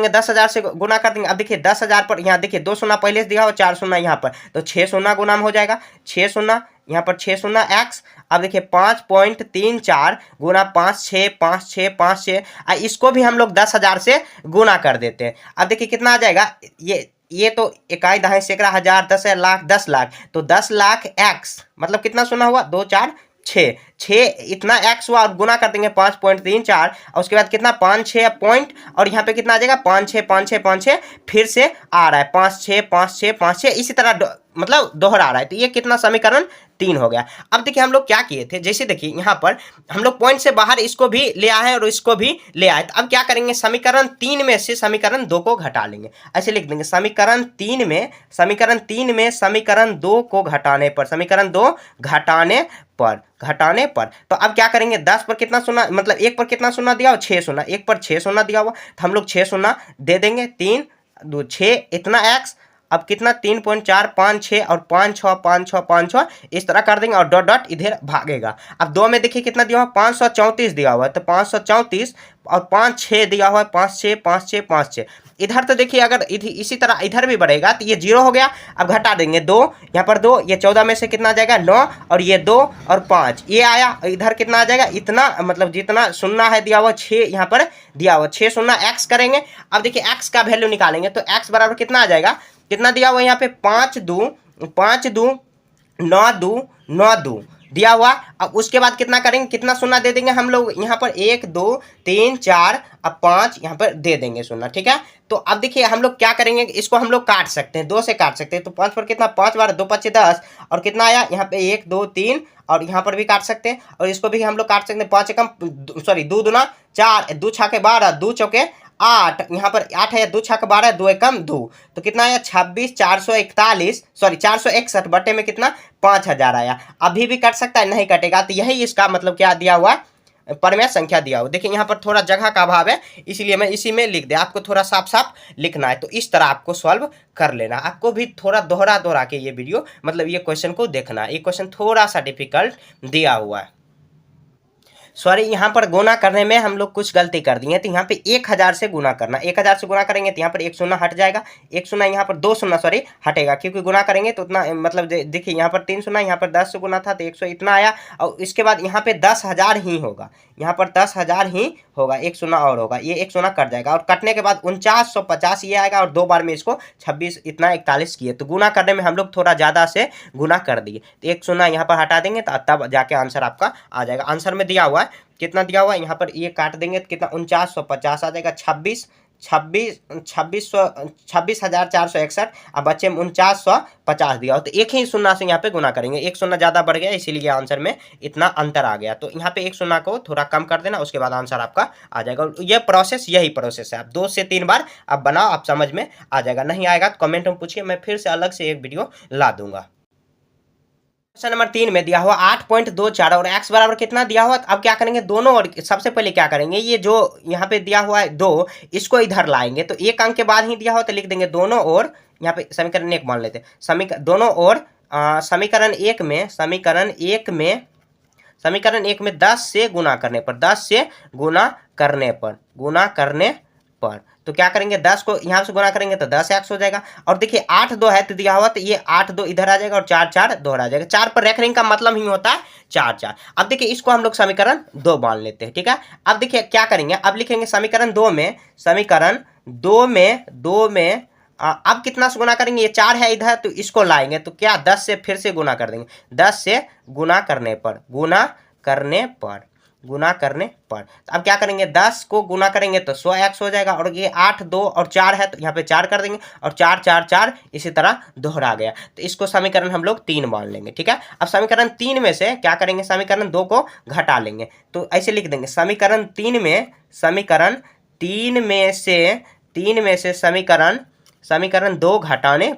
10,000 से गुना कर देंगे। अब देखिए 10,000 पर यहाँ देखिए 2 शून्य पहले से दिया हो, 4 शून्य यहाँ पर, तो 6 शून्य गुना में हो जाएगा, 6 शून्य यहाँ पर 6 शून्य x। अब देखिए 5.34 गुना 5 6 इसको भी हम लोग 10,000 से गुना कर देते हैं। अब देखिए कितना आ जाएगा, ये तो इकाई दहाई सैकड़ा हजार 10 लाख 10 लाख, तो 10 लाख x मतलब कितना शून्य हुआ, 2 4 6 इतना x हुआ, और गुना कर देंगे 5.34, और उसके बाद कितना 5 6 पॉइंट, और यहाँ पे कितना आ जाएगा 5 6 फिर से आ रहा है 5 6 इसी तरह मतलब दोहरा रहा है। तो ये कितना समीकरण 3 हो गया। अब देखिए हम लोग क्या किए थे, जैसे देखिए यहाँ पर हम लोग पॉइंट से बाहर इसको भी ले आए और इसको भी ले आए, तो अब क्या करेंगे, समीकरण 3 में से समीकरण 2 को घटा लेंगे। ऐसे लिख देंगे समीकरण 3 में समीकरण 2 को घटाने पर, समीकरण 2 घटाने पर तो अब क्या करेंगे, 10 पर कितना शून्य, मतलब 1 पर कितना शून्य दिया हो, 6 शून्य, 1 पर 6 शून्य दिया हुआ, तो हम लोग 6 शून्य दे देंगे, 3 2 6 इतना x, अब कितना 3.4 5 6 और 5 6 इस तरह कर देंगे, और डॉट डॉट इधर भागेगा। अब 2 में देखिए कितना दिया हुआ, 534 दिया हुआ है, तो 534 और 5 6 दिया हुआ है, 5 6 इधर तो देखिए अगर इसी तरह इधर भी बढ़ेगा तो ये 0 हो गया। अब घटा देंगे 2, यहाँ पर 2, ये 14 में से कितना आ जाएगा 9, और ये 2 और 5 ये आया, इधर कितना आ जाएगा, इतना मतलब जितना शून्य है दिया हुआ 6 यहाँ पर दिया हुआ 6 शून्य x करेंगे। अब देखिए x का वैल्यू निकालेंगे, तो x बराबर कितना आ जाएगा, कितना दिया हुआ यहाँ पे 5 2 9 2 दिया हुआ। अब उसके बाद कितना करेंगे, कितना शून्य दे देंगे हम लोग यहाँ पर 1 2 3 4 अब 5 यहाँ पर दे देंगे शून्य, ठीक है। तो अब देखिए हम लोग क्या करेंगे, इसको हम लोग काट सकते हैं, 2 से काट सकते हैं, तो 5 पर कितना 5 बार 2 5 10, और कितना आया यहाँ पे 1 2 3, और यहाँ पर भी काट सकते हैं, और इसको भी हम लोग काट सकते हैं, 5 एकम सॉरी 2 दूना 4 2 छके 12 2 चौके 8, यहाँ पर 8 है, 2 छक 12 2 एकम 2, तो कितना आया 26 441 सॉरी 461 बटे में कितना 5000 आया। अभी भी कट सकता है, नहीं कटेगा, तो यही इसका मतलब क्या दिया हुआ, परमेय संख्या दिया हुआ। देखिए यहाँ पर थोड़ा जगह का अभाव है, इसलिए मैं इसी में लिख दिया, आपको थोड़ा साफ साफ लिखना है, तो इस तरह आपको सॉल्व कर लेना। आपको भी थोड़ा दोहरा के ये वीडियो मतलब ये क्वेश्चन को देखना है, ये क्वेश्चन थोड़ा सा डिफिकल्ट दिया हुआ है। सॉरी यहाँ पर गुना करने में हम लोग कुछ गलती कर दी है, तो यहाँ पे 1000 से गुना करना, 1000 से गुना करेंगे तो यहाँ पर 1 शून्य हट जाएगा, 1 शून्य यहाँ पर 2 शून्य सॉरी हटेगा, क्योंकि गुना करेंगे तो उतना मतलब देखिए यहाँ पर 3 शून्य, यहाँ पर 10 से गुना था तो 100 इतना आया, और इसके बाद यहाँ पे 10,000 ही होगा, यहाँ पर 10,000 ही होगा, 1 शून्य और होगा, ये 1 शून्य कट जाएगा, और कटने के बाद 4950 ये आएगा, और 2 बार में इसको 26 इतना 41 किए, तो गुना करने में हम लोग थोड़ा ज़्यादा से गुना कर दिए, तो 1 शून्य यहाँ पर हटा देंगे, तो तब जाके आंसर आपका आ जाएगा। आंसर में दिया हुआ है कितना दिया हुआ है, यहाँ पर ये काट देंगे तो कितना 4950 आ जाएगा, 26 26,461। अब बच्चे में 49,150 दिया हो, तो एक ही शून्य से यहाँ पे गुना करेंगे, एक शून्य ज़्यादा बढ़ गया इसीलिए आंसर में इतना अंतर आ गया। तो यहाँ पे एक शून्य को थोड़ा कम कर देना, उसके बाद आंसर आपका आ जाएगा। और ये प्रोसेस यही प्रोसेस है, आप 2 से 3 बार आप बनाओ, आप समझ में आ जाएगा। नहीं आएगा तो कमेंट में पूछिए, मैं फिर से अलग से एक वीडियो ला दूंगा। क्वेश्चन नंबर 3 में दिया हुआ 8.24 और x बराबर कितना दिया हुआ। अब क्या करेंगे, दोनों और सबसे पहले क्या करेंगे, ये जो यहाँ पे दिया हुआ है 2, इसको इधर लाएंगे। तो एक अंक के बाद ही दिया हुआ तो लिख देंगे दोनों ओर, यहाँ पे समीकरण 1 मान लेते हैं, दोनों ओर समीकरण 1 में, समीकरण 1 में 10 से गुना करने पर, 10 से गुना करने पर तो क्या करेंगे, 10 को यहाँ से गुना करेंगे तो 10x हो जाएगा। और देखिए 8 2 है तो दिया हुआ, तो ये 8 2 इधर आ जाएगा और 4 4 2 आ जाएगा। 4 पर रेखरिंग का मतलब ही होता है 4 4। अब देखिए इसको हम लोग समीकरण 2 मान लेते हैं, ठीक है। अब देखिए क्या करेंगे, अब लिखेंगे समीकरण 2 में अब कितना से गुना करेंगे, ये 4 है इधर तो इसको लाएंगे, तो क्या 10 से फिर से गुना कर देंगे, 10 से गुना करने पर अब क्या करेंगे, 10 को गुना करेंगे तो 100x हो जाएगा। और ये 8 2 और 4 है तो यहाँ पे 4 कर देंगे और 4 4 4 इसी तरह दोहरा गया, तो इसको समीकरण हम लोग 3 मान लेंगे, ठीक है। अब समीकरण 3 में से क्या करेंगे, समीकरण 2 को घटा लेंगे, तो ऐसे लिख देंगे समीकरण 3 में से समीकरण 2 घटाने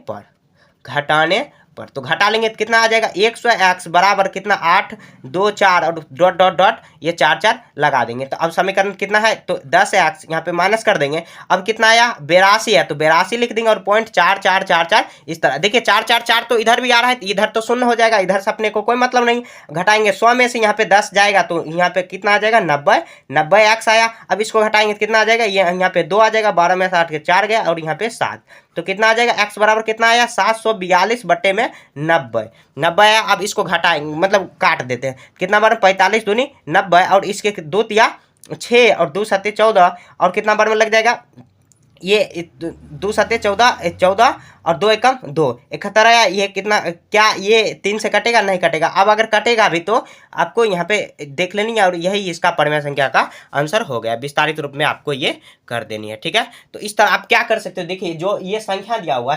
पर तो घटा लेंगे तो कितना आ जाएगा, 100x बराबर कितना 8 2 4 और डॉट डॉट डॉट ये 4 4 लगा देंगे। तो अब समीकरण कितना है, तो 10x यहाँ पे माइनस कर देंगे। अब कितना आया, 82 है तो 82 लिख देंगे और 0.4444 इस तरह। देखिए 4 4 4 तो इधर भी आ रहा है, इधर तो शून्य हो जाएगा, इधर से अपने को कोई मतलब नहीं। घटाएंगे 100 में से यहाँ पे 10 जाएगा तो यहाँ पे कितना आ जाएगा, 90x आया। अब इसको घटाएंगे तो कितना आ जाएगा, ये यहाँ पे 2 आ जाएगा, 12 में से 8 के 4 गया और यहाँ पे 7, तो कितना आ जाएगा, x बराबर कितना आया 742 बट्टे में 90 आया। अब इसको घटाएंगे मतलब काट देते हैं, कितना बार 45 दूनी 90 और इसके 2 तिया 6 और 2 सत्ते 14 और कितना बार में लग जाएगा, ये 2 सत्ते 14 14 और 2 एकम 2 71 आया। ये कितना, क्या ये 3 से कटेगा, नहीं कटेगा। अब अगर कटेगा भी तो आपको यहाँ पे देख लेनी है और यही इसका परिमेय संख्या का आंसर हो गया। विस्तारित रूप में आपको ये कर देनी है, ठीक है। तो इस तरह आप क्या कर सकते हो, देखिए जो ये संख्या दिया हुआ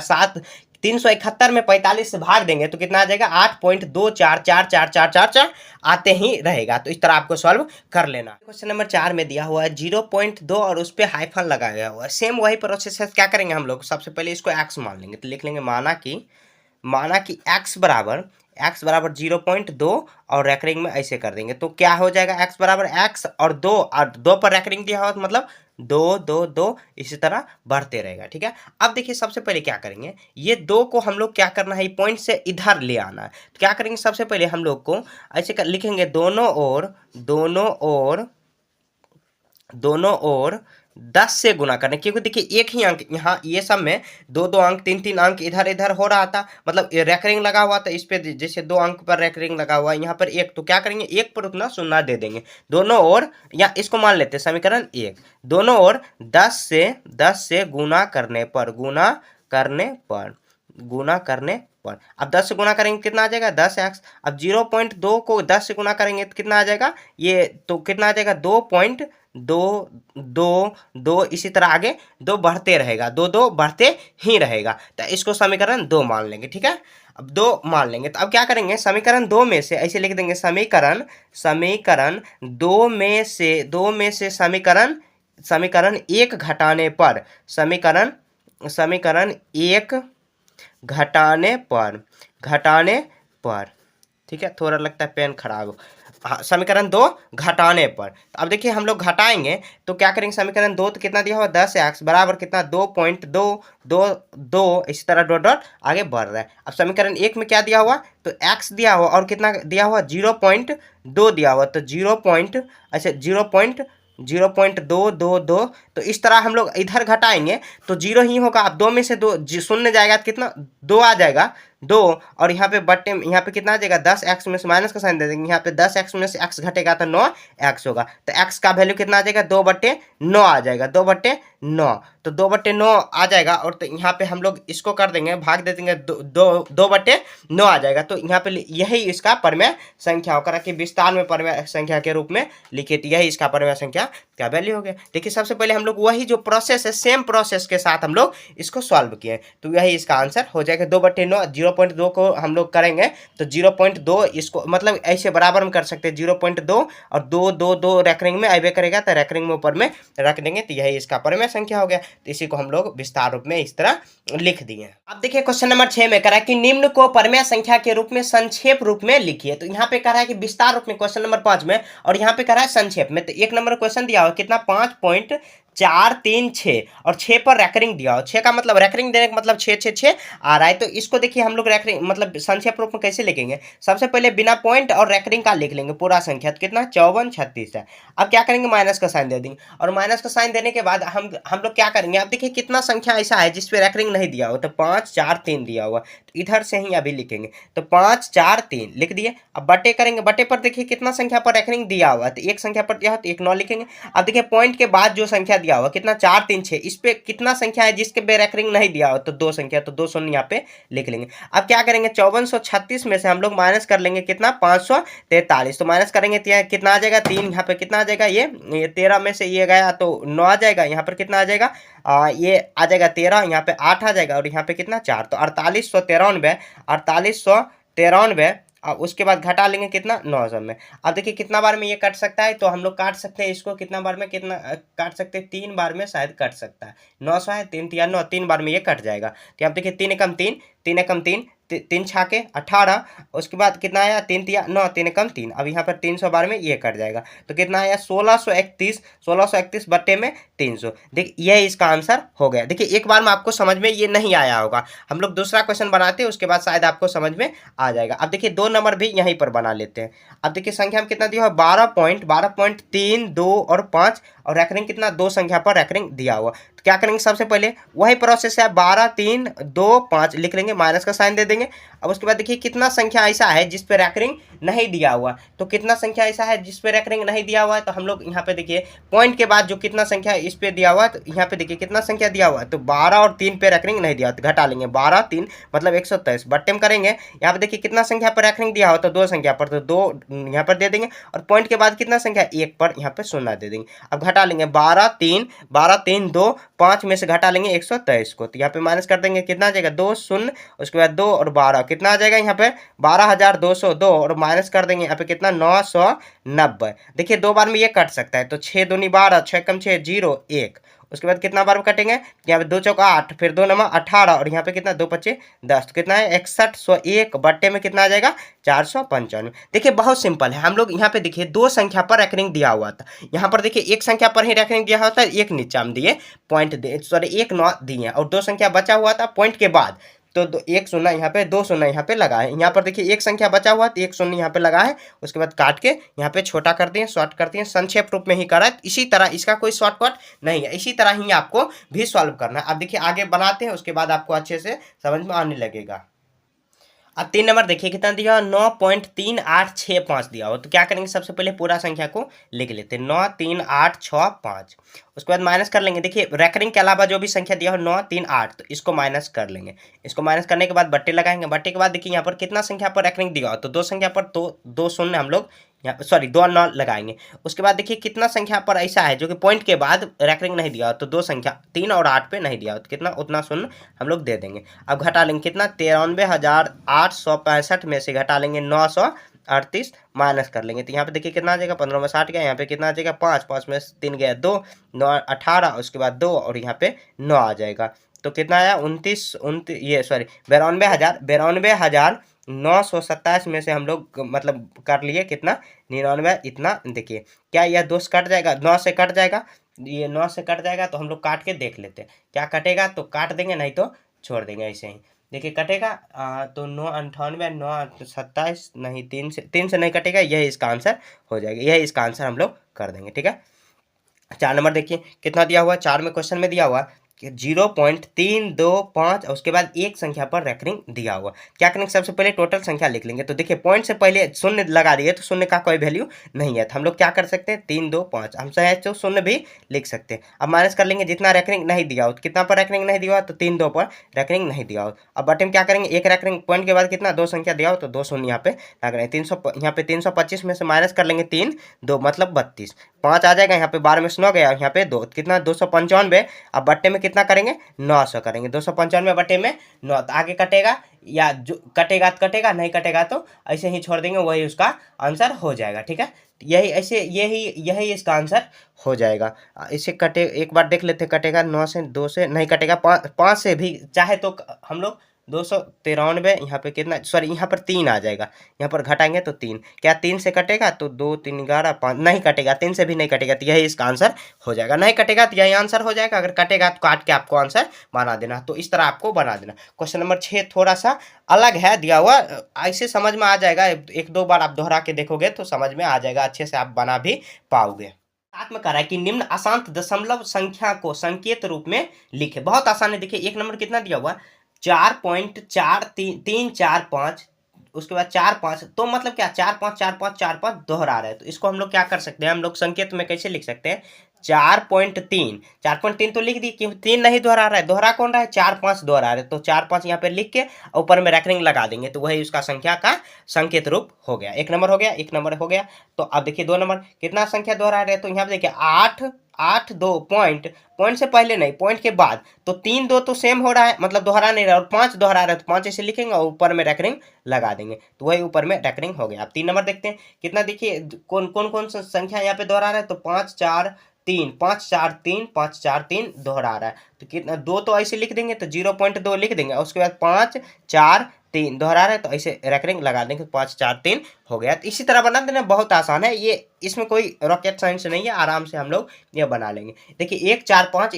371 में 45 से भाग देंगे तो कितना आ जाएगा, 8.244444 आते ही रहेगा। तो इस तरह आपको सॉल्व कर लेना। क्वेश्चन नंबर 4 में दिया हुआ है 0.2 और उस पर हाइफन लगाया हुआ है। सेम वही प्रोसेस है, क्या करेंगे हम लोग, सबसे पहले इसको x मान लेंगे, तो लिख लेंगे माना कि x बराबर 0.2 और रेकरिंग में ऐसे कर देंगे, तो क्या हो जाएगा, x बराबर x और 2 पर रेकरिंग दिया हुआ तो मतलब 2 2 2 इसी तरह बढ़ते रहेगा, ठीक है। अब देखिए सबसे पहले क्या करेंगे, ये 2 को हम लोग क्या करना है, पॉइंट से इधर ले आना है। तो क्या करेंगे, सबसे पहले हम लोग को ऐसे लिखेंगे दोनों ओर 10 से गुना करने, क्योंकि देखिए एक ही अंक यहाँ ये सब में 2 2 अंक 3 3 अंक इधर इधर हो रहा था, मतलब रेकरिंग लगा हुआ था। इस पे जैसे 2 अंक पर रेकरिंग लगा हुआ है, यहाँ पर 1, तो क्या करेंगे 1 पर उतना शून्य दे देंगे दोनों ओर, या इसको मान लेते हैं समीकरण 1, दोनों ओर 10 से गुना करने पर अब 10 से गुना करेंगे कितना आ जाएगा, 10x। अब 0.2 को 10 से गुना करेंगे तो कितना आ जाएगा, ये तो कितना आ जाएगा 2.222 इसी तरह आगे 2 बढ़ते रहेगा, 2 2 बढ़ते ही रहेगा। तो इसको समीकरण 2 मान लेंगे, ठीक है। अब 2 मान लेंगे तो अब क्या करेंगे, समीकरण 2 में से ऐसे लिख देंगे, समीकरण 2 में से समीकरण 1 घटाने पर, समीकरण 1 घटाने पर, ठीक है। थोड़ा लगता है पेन खराब हो, हाँ, समीकरण 2 घटाने पर। अब देखिए हम लोग घटाएंगे तो क्या करेंगे, समीकरण 2 तो कितना दिया हुआ 10x बराबर कितना 2.222 इसी तरह डॉट डॉट आगे बढ़ रहा है। अब समीकरण 1 में क्या दिया हुआ, तो x दिया हुआ और कितना दिया हुआ 0.2 दिया हुआ, तो 0.222, तो इस तरह हम लोग इधर घटाएंगे तो 0 ही होगा। अब 2 में से 2 शून्य जाएगा तो कितना 2 आ जाएगा, 2 और यहाँ पे बट्टे यहाँ पे कितना आ जाएगा 10x में से माइनस का साइन दे देंगे, यहाँ पे 10x में से x घटेगा तो 9x होगा, तो x का वैल्यू कितना आ जाएगा 2/9 आ जाएगा, 2/9, तो 2/9 आ जाएगा। और तो यहाँ पे हम लोग इसको कर देंगे भाग दे देंगे, 2/9 आ जाएगा। तो यहाँ पे यही इसका परमेय संख्या होकर कि विस्तार में परमेय संख्या के रूप में लिखे, तो यही इसका परमेय संख्या का वैल्यू हो गया। देखिए सबसे पहले हम लोग वही जो प्रोसेस है सेम प्रोसेस के साथ हम लोग इसको सॉल्व किए, तो यही इसका आंसर हो जाएगा 2/9। 0.2 को हम लोग करेंगे तो 0.2 इसको मतलब ऐसे बराबर में कर सकते हैं, 0.2 और 2 रेकरिंग में आइबे करेगा, तो रेकरिंग में ऊपर में रख देंगे, तो यही इसका परमेय संख्या हो गया। तो इसी को हम लोग विस्तार रूप में इस तरह लिख दिए। अब देखिए क्वेश्चन नंबर 6 में कह रहा है कि निम्न को परमेय संख्या के रूप में संक्षेप रूप में लिखिए। तो यहाँ पे कह रहा है कि विस्तार रूप में क्वेश्चन नंबर 5 में, और यहाँ पे कह रहा है संक्षेप में। तो 1 नंबर क्वेश्चन दिया हुआ कितना 5.436 और 6 पर रैकरिंग दिया हो, 6 का मतलब रैकरिंग देने का मतलब 6 आ रहा है। तो इसको देखिए हम लोग रैकरिंग मतलब संक्षेप रूप में कैसे लिखेंगे, सबसे पहले बिना पॉइंट और रैकरिंग का लिख लेंगे पूरा संख्या, तो कितना 5436 है। अब क्या करेंगे माइनस का साइन दे देंगे, और माइनस का साइन देने के बाद हम लोग क्या करेंगे, अब देखिए कितना संख्या ऐसा है जिसपे रैकरिंग नहीं दिया हुआ, तो 543 दिया हुआ, तो इधर से ही अभी लिखेंगे, तो 543 लिख दिए। अब बटे करेंगे, बटे पर देखिए कितना संख्या पर रैकरिंग दिया हुआ, तो एक संख्या पर दिया हो तो 1 9 लिखेंगे। अब देखिए पॉइंट के बाद जो संख्या दिया हुआ कितना 4 3 6, इस पे कितना संख्या है जिसके पे रैकरिंग नहीं दिया हुआ, तो 2 संख्या, तो 2 शून्य यहाँ पे लिख लेंगे। अब क्या करेंगे 5436 में से हम लोग माइनस कर लेंगे कितना 543, तो माइनस करेंगे तो कितना आ जाएगा 3, यहाँ पे कितना आ जाएगा ये 13 में से ये गया तो 9 आ जाएगा, यहाँ पर कितना आ जाएगा ये आ जाएगा 13, यहाँ पे 8 आ जाएगा, और यहाँ पे कितना 4, तो 4893 और उसके बाद घटा लेंगे कितना 900 में। अब देखिए कितना बार में ये कट सकता है, तो हम लोग काट सकते हैं इसको कितना बार में, कितना काट सकते हैं 3 बार में शायद कट सकता है, 900 है 3 3 9, 3 बार में ये कट जाएगा। तो अब देखिए 3 एकम 3, 3 एकम 3, 3 छाके 18, उसके बाद कितना आया 3 3 9, 3 एकम 3, अब यहाँ पर 300 बार में ये कट जाएगा, तो कितना आया 1631 बट्टे में 300। देखिए यही इसका आंसर हो गया। देखिए एक बार में आपको समझ में ये नहीं आया होगा, हम लोग दूसरा क्वेश्चन बनाते हैं उसके बाद शायद आपको समझ में आ जाएगा। अब देखिए 2 नंबर भी यहीं पर बना लेते हैं। अब देखिए संख्या में कितना दिया हुआ 12.3 2 और 5, और रैकरिंग कितना 2 संख्या पर रैकरिंग दिया हुआ, तो क्या करेंगे सबसे पहले वही प्रोसेस है 12 3 2 5 लिख लेंगे, माइनस का साइन दे देंगे। अब उसके बाद देखिए कितना संख्या ऐसा है जिस पे रैकरिंग नहीं दिया हुआ, तो कितना संख्या ऐसा है जिस पे रैकरिंग नहीं दिया हुआ है, तो हम लोग यहाँ पे देखिए पॉइंट के बाद जो कितना संख्या इस पे दिया हुआ है, तो यहाँ पे देखिए कितना संख्या दिया हुआ है, तो 12 और 3 पे रैकरिंग नहीं दिया, तो घटा लेंगे 12 3 मतलब 123 बट्टे में करेंगे। यहाँ पे देखिए कितना संख्या पर रैकरिंग दिया हुआ, तो 2 संख्या पर, तो 2 यहाँ पर दे देंगे, और पॉइंट के बाद कितना संख्या 1 पर यहाँ पे 0 दे देंगे। अब घटा लेंगे 12 3 2 5 में से घटा लेंगे 123 को, तो यहाँ पे माइनस कर देंगे कितना आ जाएगा 2 0, उसके बाद 2 और 12 कितना आ जाएगा यहाँ पे 12202, और माइनस कर देंगे यहाँ पे कितना 990। देखिए 2 बार में ये कट सकता है, तो 6 दूनी 12, 6 कम 6 0 1, उसके बाद कितना बार में कटेंगे यहाँ पे 2 चौका 8, फिर 2 नंबर 18, और यहाँ पे कितना 2 पच्चे 10, तो कितना है 6101 बट्टे में कितना आ जाएगा 495। देखिए बहुत सिंपल है, हम लोग यहाँ पे देखिए 2 संख्या पर रैकरिंग दिया हुआ था, यहाँ पर देखिए 1 संख्या पर ही रैकरिंग दिया हुआ था, 1 नीचा में दिए पॉइंट दे सॉरी 1 9 दिए, और 2 संख्या बचा हुआ था पॉइंट के बाद, तो 1 शून्य यहाँ पे 2 शून्य यहाँ पे लगा है, यहाँ पर देखिए 1 संख्या बचा हुआ तो 1 शून्य यहाँ पे लगा है, उसके बाद काट के यहाँ पे छोटा कर दिए, शॉर्ट कर दिए, संक्षेप रूप में ही करा है। इसी तरह इसका कोई शॉर्टकट नहीं है, इसी तरह ही आपको भी सॉल्व करना है। अब देखिए आगे बनाते हैं, उसके बाद आपको अच्छे से समझ में आने लगेगा। अब 3 नंबर देखिए कितना दिया हो 9.3865 दिया हो, तो क्या करेंगे सबसे पहले पूरा संख्या को लिख लेते हैं 93865, उसके बाद माइनस कर लेंगे। देखिए रैकरिंग के अलावा जो भी संख्या दिया हो 938, तो इसको माइनस कर लेंगे, इसको माइनस करने के बाद बट्टे लगाएंगे, बट्टे के बाद देखिए यहाँ पर कितना संख्या पर रैकरिंग दिया हो, तो 2 संख्या पर तो 2 शून्य हम लोग यहाँ सॉरी 2 9 लगाएंगे। उसके बाद देखिए कितना संख्या पर ऐसा है जो कि पॉइंट के बाद रैकरिंग नहीं दिया हो, तो 2 संख्या 3 और 8 पे नहीं दिया हो, तो कितना उतना शून्य हम लोग दे देंगे। अब घटा लेंगे कितना 93,865 में से घटा लेंगे 938, माइनस कर लेंगे, तो यहाँ पे देखिए कितना आ जाएगा 15 में 60 गया, यहाँ पे कितना आ जाएगा 5 5 में 3 गया 2 9 18, उसके बाद 2 और यहाँ पे 9 आ जाएगा, तो कितना आया 29 ये सॉरी 92,927 में से हम लोग मतलब कर लिए कितना 99, इतना देखिए क्या यह 2 से कट जाएगा, 9 से कट जाएगा, ये 9 से कट जाएगा, तो हम लोग काट के देख लेते हैं क्या कटेगा, तो काट देंगे नहीं तो छोड़ देंगे ऐसे ही। देखिए कटेगा तो 998 927 नहीं 3 से नहीं कटेगा, यही इसका आंसर हो जाएगा, यही इसका आंसर हम लोग कर देंगे। ठीक है 4 नंबर देखिए कितना दिया हुआ 4 में क्वेश्चन में दिया हुआ 0.325 और उसके बाद एक संख्या पर रेकरिंग दिया हुआ। क्या करेंगे, सबसे पहले टोटल संख्या लिख लेंगे। तो देखिए पॉइंट से पहले शून्य लगा दिए तो शून्य का कोई वैल्यू नहीं है, तो हम लोग क्या कर सकते हैं 325, हम चाहे तो शून्य भी लिख सकते हैं। अब माइनस कर लेंगे जितना रेकरिंग नहीं दिया हो, तो कितना पर रेकरिंग नहीं दिया हो, तो 3 2 पर रेकरिंग नहीं दिया हो। अब बटे में क्या करेंगे, एक रेकरिंग पॉइंट के बाद कितना 2 संख्या दिया हो तो 2 शून्य यहाँ पे लग रहे हैं। 300 यहाँ पे 325 में से माइनस कर लेंगे 3 2 मतलब 32, 5 आ जाएगा, यहाँ पे 12 में से 9 गया, यहाँ पे 2 कितना 295। अब बट्टे में कितना करेंगे 900 करेंगे, 295 बटे में 9, तो आगे कटेगा या जो कटेगा तो कटेगा, नहीं कटेगा तो ऐसे ही छोड़ देंगे, वही उसका आंसर हो जाएगा। ठीक है, यही ऐसे यही यही इसका आंसर हो जाएगा। इसे कटे एक बार देख लेते, कटेगा 9 से 2 से नहीं कटेगा, 5 से भी चाहे तो हम लोग 293, यहाँ पे कितना सॉरी यहाँ पर 3 आ जाएगा, यहाँ पर घटाएंगे तो 3, क्या 3 से कटेगा तो 2 3 11 5 नहीं कटेगा, 3 से भी नहीं कटेगा, तो यही इसका आंसर हो जाएगा। नहीं कटेगा तो यही आंसर हो जाएगा, अगर कटेगा तो काट के आपको आंसर बना देना। तो इस तरह आपको बना देना। क्वेश्चन नंबर 6 थोड़ा सा अलग है दिया हुआ, ऐसे समझ में आ जाएगा, एक दो बार आप दोहरा के देखोगे तो समझ में आ जाएगा, अच्छे से आप बना भी पाओगे। साथ में कह रहा है कि निम्न अशांत दशमलव संख्या को संकेत रूप में लिखे। बहुत आसान है, देखिए एक नंबर कितना दिया हुआ 4.4345, उसके बाद 4 5, तो मतलब क्या 4 5 4 5 4 5 दोहरा रहा है, तो इसको हम लोग क्या कर सकते हैं, हम लोग संकेत में कैसे लिख सकते हैं 4.3 तो लिख दी, क्योंकि 3 नहीं दोहरा रहा है, दोहरा कौन रहा है 4 5 दोहरा रहा है, तो 4 5 यहाँ पे लिख के ऊपर में रेकरिंग लगा देंगे, तो वही उसका संख्या का संकेत रूप हो गया। एक नंबर हो गया, एक नंबर हो गया। तो अब देखिए 2 नंबर कितना संख्या दोहरा रहे, तो यहाँ पे देखिए 8 2 पॉइंट से पहले नहीं, पॉइंट के बाद, तो 3 2 तो सेम हो रहा है, मतलब दोहरा नहीं रहा, और 5 दोहरा रहा है, तो 5 ऐसे लिखेंगे और ऊपर में रेकरिंग लगा देंगे, तो वही ऊपर में रेकरिंग हो गया। अब 3 नंबर देखते हैं कितना, देखिए कौन कौन कौन सा संख्या यहाँ पे दोहरा रहा है, तो 5 4 3 5 4 3 5 4 3 दोहरा रहा है, तो कितना 2 तो ऐसे लिख देंगे, तो 0.2 लिख देंगे, और उसके बाद 5 4 3 दोहरा रहे, तो ऐसे रेकरिंग लगा देंगे, 5 4 3 हो गया। तो इसी तरह बना देना, बहुत आसान है ये, इसमें कोई रॉकेट साइंस नहीं है, आराम से हम लोग ये बना लेंगे। देखिए 1 4 5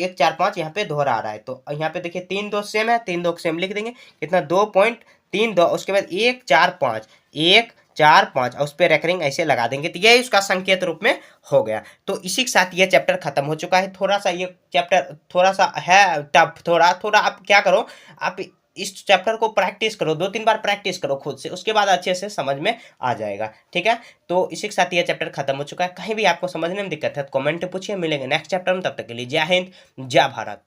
यहाँ पे दोहरा रहा है, तो यहाँ पे देखिए 3 2 सेम है, 3 2 सेम लिख देंगे, कितना 2.32, उसके बाद 1 4 5 1 4 5 और उस पर रेकरिंग ऐसे लगा देंगे, तो यही उसका संकेत रूप में हो गया। तो इसी के साथ ये चैप्टर खत्म हो चुका है। थोड़ा सा ये चैप्टर थोड़ा सा है टफ, थोड़ा थोड़ा आप क्या करो, आप इस चैप्टर को प्रैक्टिस करो, 2 3 बार प्रैक्टिस करो खुद से, उसके बाद अच्छे से समझ में आ जाएगा। ठीक है, तो इसी के साथ ये चैप्टर खत्म हो चुका है। कहीं भी आपको समझने में दिक्कत है तो कमेंट पूछिए, मिलेंगे नेक्स्ट चैप्टर में, तब तक के लिए जय हिंद जय भारत।